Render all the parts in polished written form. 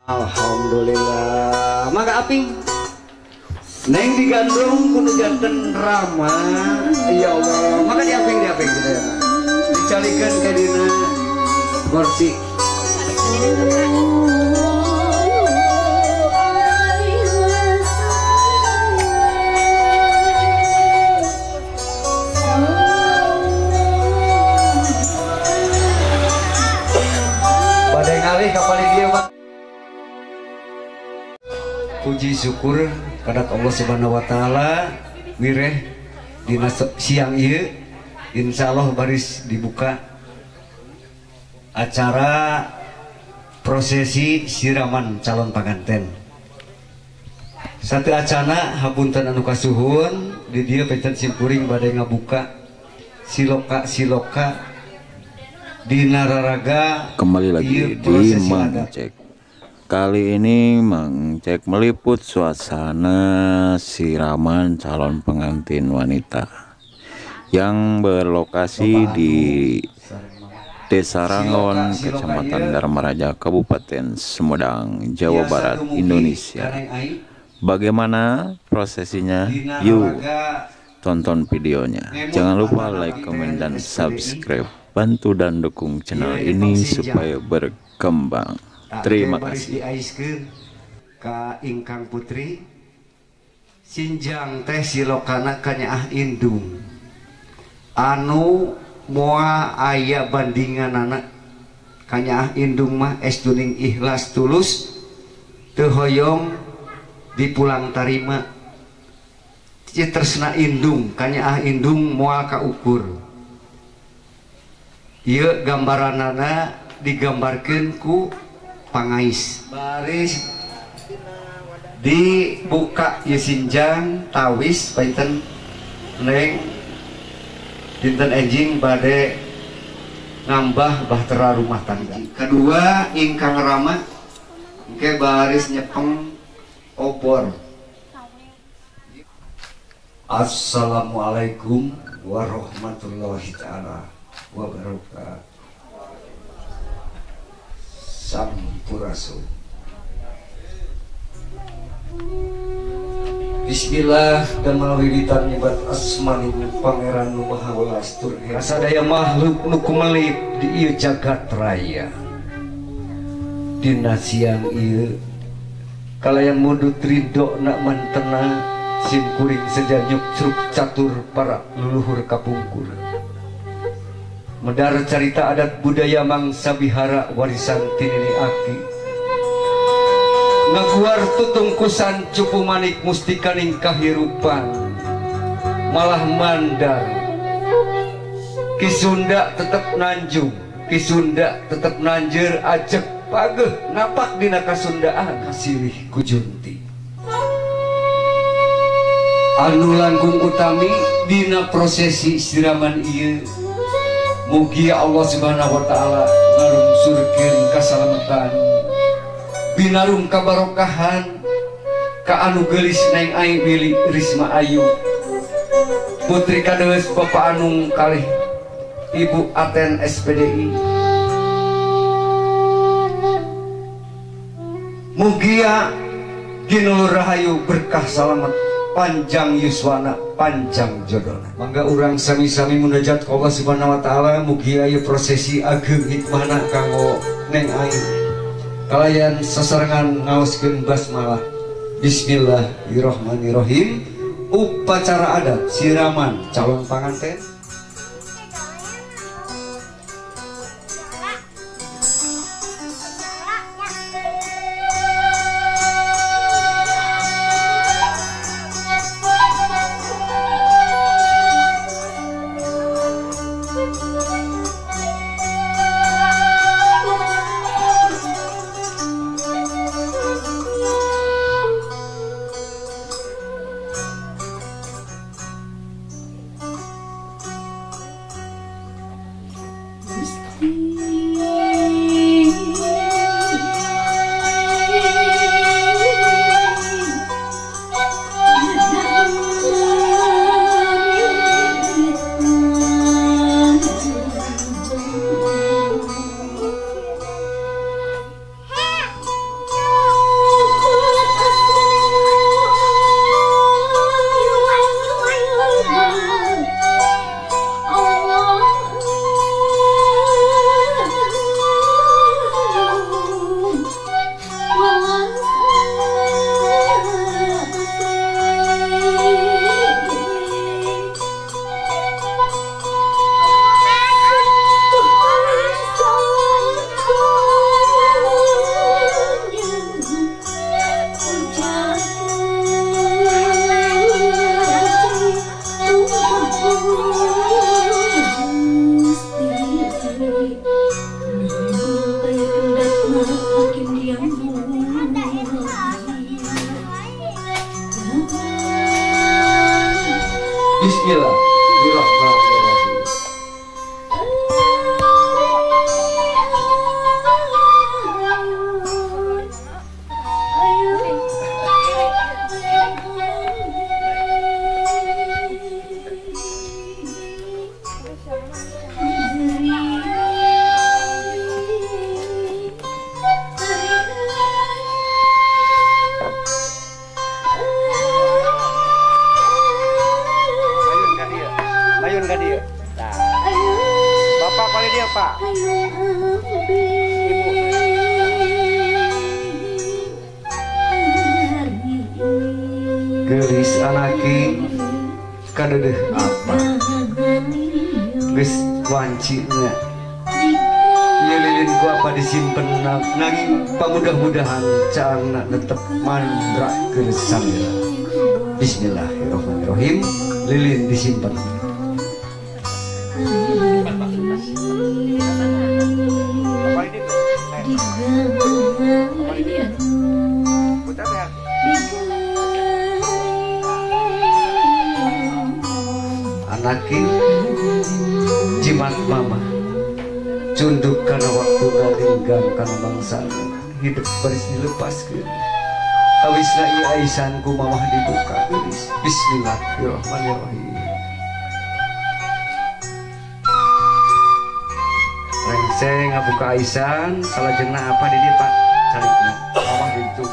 Alhamdulillah. Maka aping neng digandrung kudu janten Rama. Ya Allah, maka diaping gitu ya. Dicalikan ke dina kursi. Badai ngalih kapal dia Pak. Puji syukur kepada Allah Subhanahu wa taala wireh dina siang ieu insyaallah baris dibuka acara prosesi siraman calon panganten. Satu acana hapunten anu kasuhun di dieu pecen simkuring bade ngabuka siloka dina raraga. Kembali lagi di Mang Cek. Kali ini Mang Cek meliput suasana siraman calon pengantin wanita yang berlokasi di Desa Rangon, Kecamatan Dharmaraja, Kabupaten Sumedang, Jawa Barat, Indonesia. Bagaimana prosesinya? Yuk tonton videonya. Jangan lupa like, komen, dan subscribe. Bantu dan dukung channel ini supaya berkembang. Terima kasih. Ka ingkang putri sinjang teh silokana kanyaah indung anu moa aya bandingan anak kanyaah indung mah estuning ikhlas tulus teu hoyong dipulang tarima citresna indung kanyaah indung moal kaukur. Ieu gambaranana digambarkeun ku pangais baris dibuka yesinjang tawis paiten neng dinten enjing bade ngambah bahtera rumah tangga. Kedua ingkang rama engke baris nyepeng obor. Assalamualaikum warahmatullahi taala wabarakatuh. Sampurasun. Bismillah dan melalui wiwitan nyebat asmanipun pangeran nu maha welas tur sadaya makhluk nu kumelip di ieu jagat raya. Dina siang ieu kalayang mundut ridho nak mantena sim kuring sejanyuk cruk catur para leluhur kapungkur. Medar carita adat budaya mangsa bihara warisan tinili aki ngaguar tutungkusan cupu manik mustikaning kahirupan malah mandar Kisunda tetep nanjung Kisunda tetep nanjeur ajek pageh napak dina kasundaan kasilih kujunti anu langkung utami dina prosesi siraman ieu. Mugi Allah Subhanahu wa taala ngarungsurkeun kasalamatan binarum kabarokahan ka anu geulis neng ai Willy Risma Ayu putri kadeus Bapak Anung kalih Ibu Aten SPDI. Mugia ginulur rahayu berkah salamet panjang yuswana panjang jodohna. Mangga urang sami-sami munajat ka Allah Subhanahu wa taala mugi aya prosesi ageng hikmahna kanggo neng ayu. Kalayan sasarengan ngaoskeun basmalah. Bismillahirrahmanirrahim. Upacara adat siraman calon panganten. Bismillahirrahmanirrahim. Mayun ka dia. Nah. Bapak kali dia, Pak. Geris anaki kadeuh apa geus wancina ieu lilin ku apa disimpen nanging pamudah-mudahan caangna netep mandra geus samira. Bismillahirrahmanirrahim. Lilin disimpen. Anaki jimat mama cunduk kana waktu linggang kana mangsana hidup baris dilepaskeun awisna ieu aisan ku mamah dibuka geus. Bismillahirrahmanirrahim. Rengseng ngabuka aisan salajengna apa di dieu Pak carikna mamah di ditu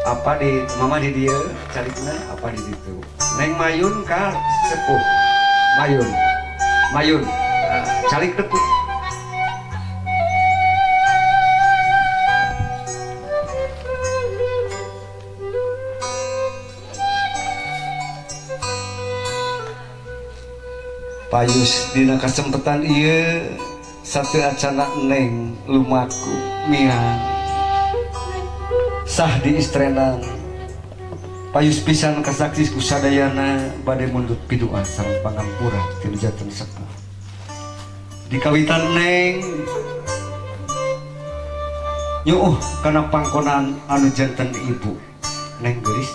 apa di mama di dia carikna apa di ditu neng mayun ka sepuh mayun calik depu payus dina kasempatan ieu satu acana neng lumaku miang sah di istrenan payus pisan kasaksi kusadayana bade mundut piduan sareng pangampura tina janten sepuh di kawitan neng nyuuh kana pangkonan anu janten ibu neng geris.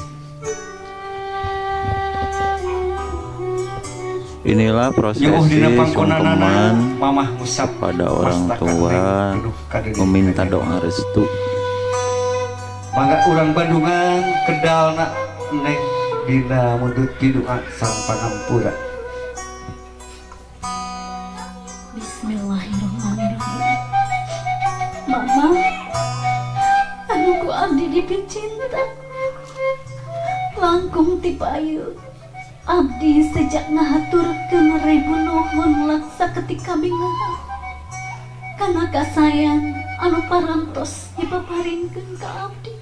Inilah prosesi sungkeman pada orang tua meminta doa restu. Mangga urang Bandungan kedalna neng dina mundut piduan sareng pangampura. Bismillahirrahmanirrahim. Mama, anu ku abdi dipicinta langkung ti payu. Abdi sejak ngahaturkeun ribu nuhun laksa ketika bingung kana kasayan anu parantos dipaparingkeun ka abdi.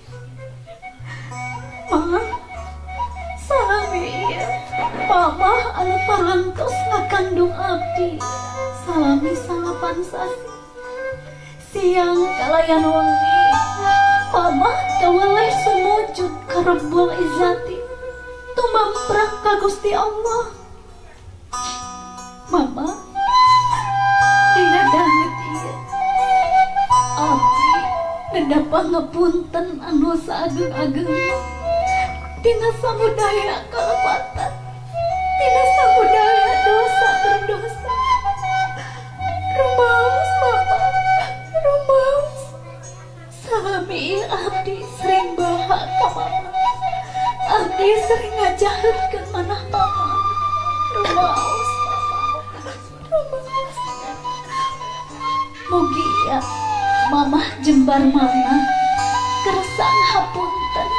Ma, salami ieu mama anu parantos ngakandung abdi salami salapan sasi siang kalayan wengi mama kawaleh sumujud ka Rabbul Izzati tumamprah ka Gusti Allah. Mama dina danget ieu abdi neda pangapunten anu saageng-ageng tina samudaya kalepatan tina samudaya dosa berdosa. Rumaos mama rumaos salami abdi sering baha ka mama. Abdi sering ngajahetkeun manah mama. Rumaos mama. Rumaos. Mugi ya mamah jembar mana kersang hapunten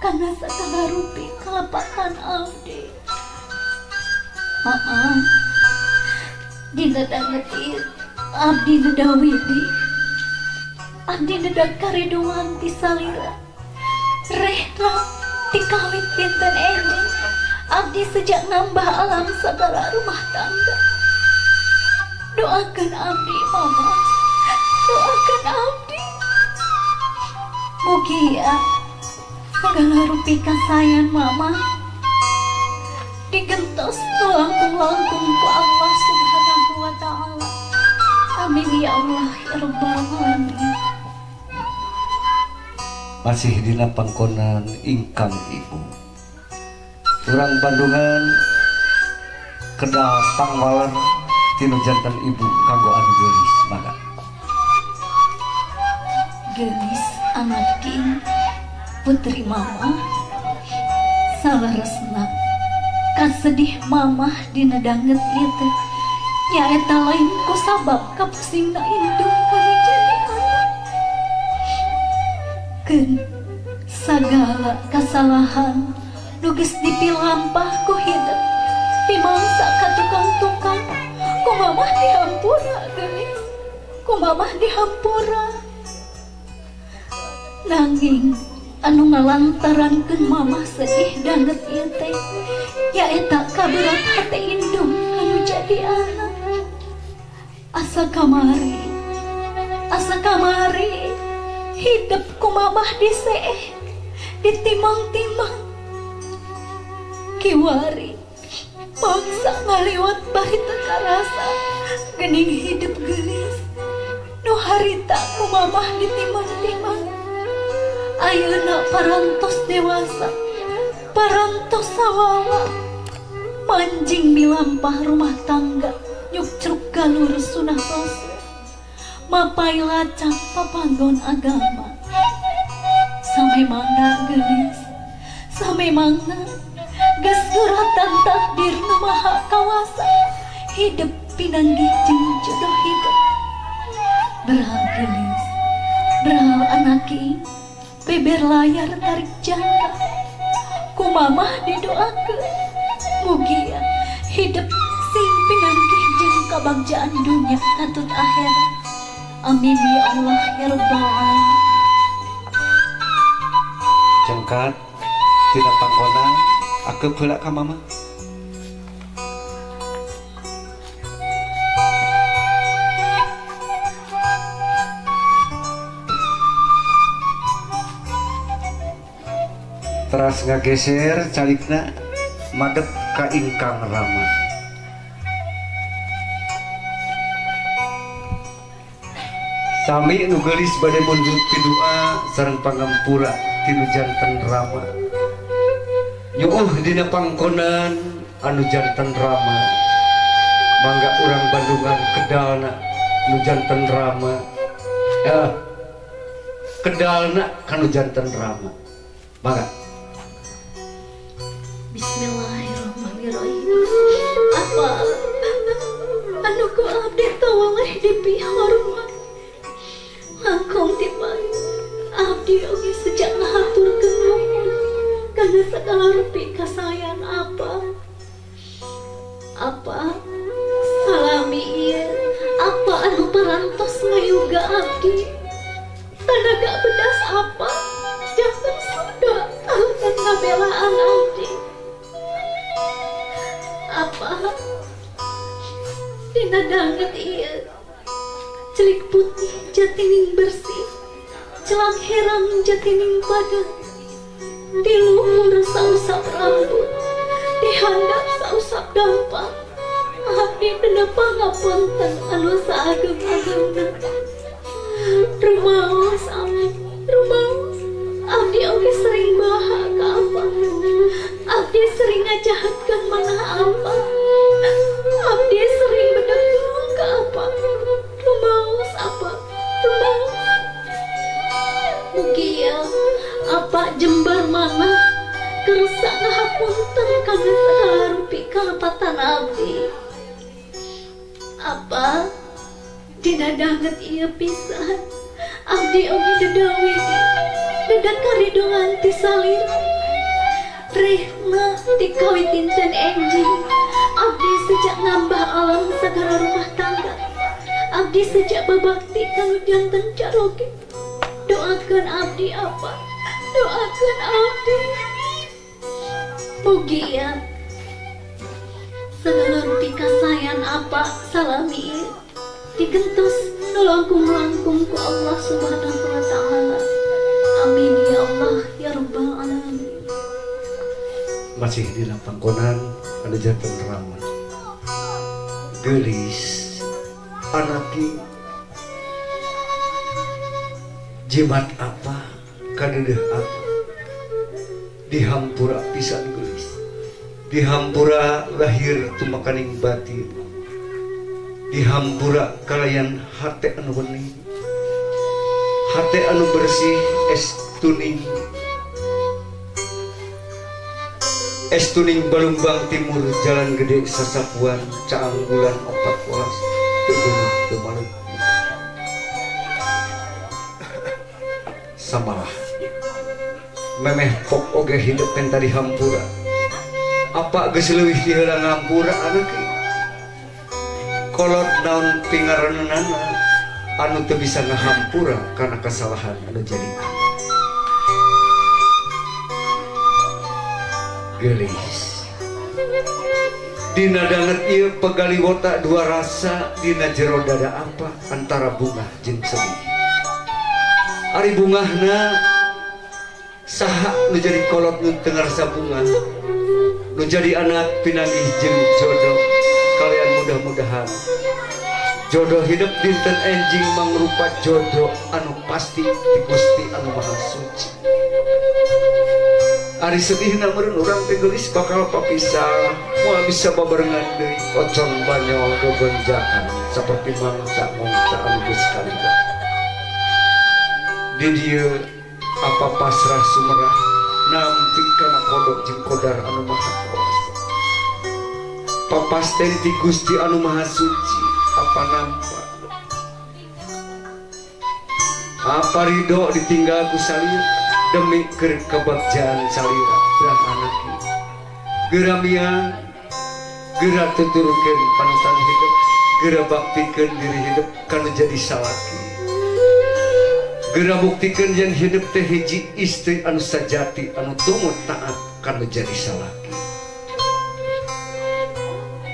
kana sagala rupi kalepatan abdi. Mama dina danget ieu abdi neda widi. Abdi neda kariduan ti salira. Rehna dikawin pinten ini abdi sejak nambah alam sagala rumah tangga. Doakan abdi mama, doakan abdi mugi ya segala rupi kasayan mama digentos langkung-langkung ku Allah subhanahu wa ta'ala. Amin ya Allah ya rabbal alamin. Masih dina pangkonan ingkang ibu urang Bandungan kedal pangwaler tinu jantan ibu kanggo anu geulis mangga. Gelis anak king putri mama salaresna kasedih mamah dina danget ieu teh nyaeta lain ku sabab kapusingna indung kanu jadi anak. Keun sagala kasalahan nu geus dipilampah ku hidup pimangsa ka tukang-tukang ku mamah dihampura geus ku mamah dihampura. Nanging anu ngalantarankeun mamah sedih danget ieu teh nyaeta kaberat hate indung anu jadi anak. Asa kamari hidup ku mamah diseeh ditimang-timang kiwari bangsa ngaliwat bari teu karasa geuning hidup geulis nu harita ku mamah ditimang-timang. Ayeuna parantos dewasa parantos sawawa manjing milampah rumah tangga nyukcruk galur sunah rasul mapai lacak papanggon agama. Samemangna geulis samemangna geus guratan takdir nu maha kawasa hidup pinanggih jeung jodoh hidup. Berhal geulis berhal anak ing beber layar tarik jangka ku mamah didoakeun mugia hidup sing pinanggih jeung kabagjaan dunya katut akhirat. Amin ya Allah ya rabbal alamin. Jengkat tina pangkona akeup heula ka mama. Teras ngageser calikna madep ka ingkang rama. Sami nu geulis bade munjul pidua sareng pangampura tinu janten rama. Nyuuh dina pangkonan anu janten rama. Mangga urang Bandungan kedalna nu janten rama. Kedalna kanu janten rama. Mangga. Bismillahirrahmanirrahim. Apa anu ku abdi tawaleh dipihormat langkung tipai abdi oge sejak ngahaturkeun nuhun kana sagala rupi kasayan apa salami ieu apa anu parantos ngayuga abdi tanaga bedas apa janten suda alasan ngabelaan abdi apa dina danget ieu celik putih jatining bersih celak herang jatining padat di luhur sausap rambut di handap sausap dampang abdi dina pangapunten anu saagem-agemna rumaos abdi oge sering baha ka apa abdi sering ngajahatkeun manah apa abdi sering bedegong ka apa rumaos apa mugia apa jembar mana kersa ngahapunten kana sagala rupi kalapatan abdi apa dina danget ieu pisan abdi oge dedawidi dedakari dongan ti salir rehna dikawitinten enjing abdi sejak ngambah alam sagala rumah tangga abdi sejak babakti kanu janten caroge doakeun abdi apa doakeun abdi mugia sagala rupi kasayan apa salami ieu digentos nu langkung-langkung ku Allah subhanahu wa ta'ala. Amin ya Allah ya rabbal alamin. Masih di pangkonan anu janten rama geulis anaki jimat apa kadeudeuf apa dihampura pisan geulis Di hampura lahir tumakaning batin, di hampura kalayan hate anu bening, hate anu bersih estuning, estuning Balumbang Timur Jalan Gede Sasapuan Caanggulan 14 Tegunah Temalut samalah memeh pok oge hidup kan tadi hampura apa geus leuwih ti heula ngampura anu ki kolot naon pingaranana anu teu bisa ngahampura karena kesalahan anu jadi gelis dina danget ieu pegaliwota dua rasa dina jero dada apa antara bunga jeung sedih ari bungahna saha nu jadi kolot nu teu ngarasa bunga nu jadi anak pinanggih jeung jodoh kalian mudah-mudahan jodoh hidup dinten enjing mangrupa jodoh anu pasti ti Gusti anu Maha Suci. Ari sedihna meureun urang teh geulis bakal papisah moal bisa babarengan deui ocon banyol bebenjakan saperti mangsa anu geus kalida. Di dieu apa pasrah sumerah nampi kana kodok jeung kodar anu maha kuasa. Papasten ti Gusti anu Maha Suci apa nampak apa ridho ditinggal ku salira demi keur kebagjaan salira brah anaki geura miang geura tuturukeun panutan hidup geura baktikeun diri hidup kana jadi salaki geura buktikeun yen hidup teh hiji istri anu sajati anu tumut taat kana jadi salaki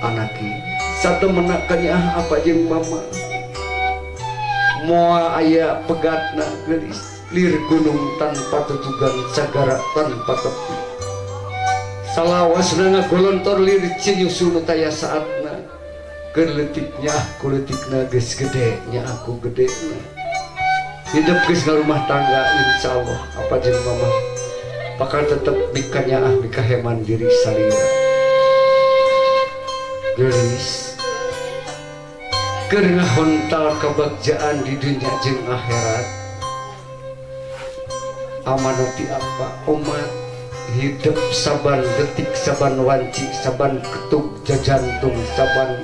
anaki satu menakanya apa jeung mama moal aya pegatna geulis lir gunung tanpa tutugan sagara tanpa tepi salawasna ngagolontor lir cinyusu nu taya saatna keur leutiknya aku leutikna geus gede nya aku gedena hidup geus ngarumah tangga insyaallah apa jeung mama bakal tetep mikanya mikaheman diri salira geulis keur ngahontal kebagjaan di dunia jeung akhirat amanati apa umat hidup saban detik saban wanci saban ketuk jajantung saban